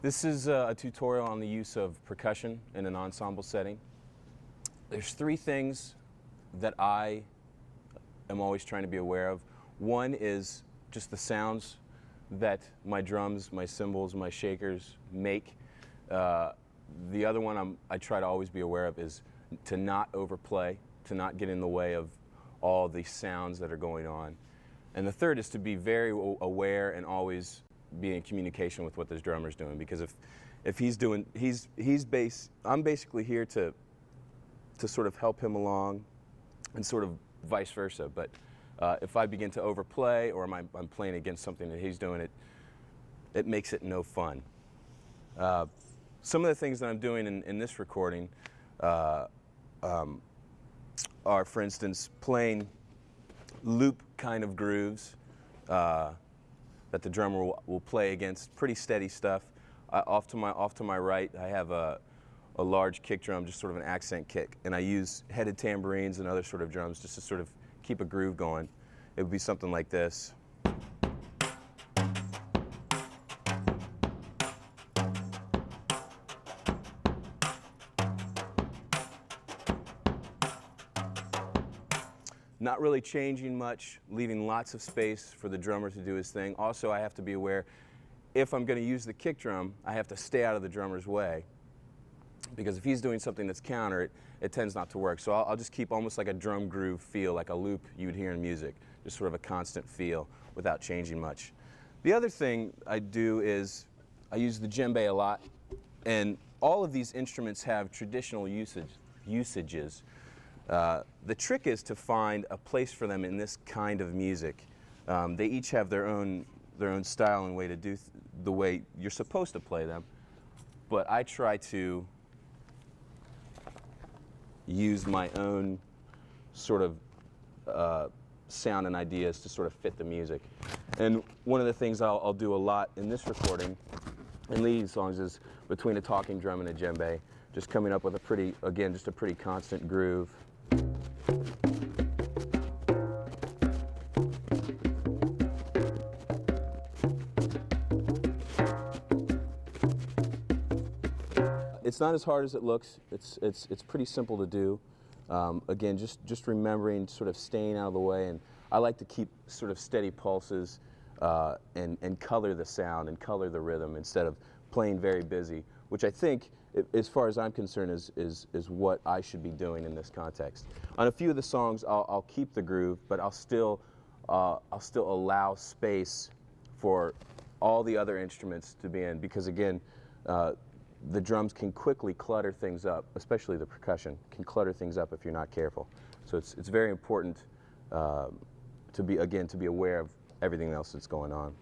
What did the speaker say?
This is a tutorial on the use of percussion in an ensemble setting. There's three things that I am always trying to be aware of. One is just the sounds that my drums, my cymbals, my shakers make. The other one I try to always be aware of is to not overplay, to not get in the way of all the sounds that are going on. And the third is to be very aware and always be in communication with what this drummer's doing, because if he's doing, I'm basically here to sort of help him along, and sort of vice versa. But if I begin to overplay, or I'm playing against something that he's doing, it makes it no fun. Some of the things that I'm doing in this recording are, for instance, playing loop kind of grooves that the drummer will play against, pretty steady stuff. Off to my right, I have a large kick drum, just sort of an accent kick, and I use headed tambourines and other sort of drums just to sort of keep a groove going. It would be something like this. Not really changing much, leaving lots of space for the drummer to do his thing. Also, I have to be aware, if I'm going to use the kick drum, I have to stay out of the drummer's way, because if he's doing something that's counter, it tends not to work. So I'll just keep almost like a drum groove feel, like a loop you would hear in music, just sort of a constant feel without changing much. The other thing I do is I use the djembe a lot, and all of these instruments have traditional usages. The trick is to find a place for them in this kind of music. They each have their own style and way to do the way you're supposed to play them, but I try to use my own sort of sound and ideas to sort of fit the music. And one of the things I'll do a lot in this recording and leading songs is between a talking drum and a djembe, just coming up with a pretty constant groove. It's not as hard as it looks. It's pretty simple to do. Again, just remembering, sort of staying out of the way, and I like to keep sort of steady pulses and color the sound and color the rhythm instead of playing very busy, which I think, as far as I'm concerned, is what I should be doing in this context. On a few of the songs, I'll keep the groove, but I'll still allow space for all the other instruments to be in, because again, the drums can quickly clutter things up, especially the percussion can clutter things up if you're not careful. So it's very important to be aware of everything else that's going on.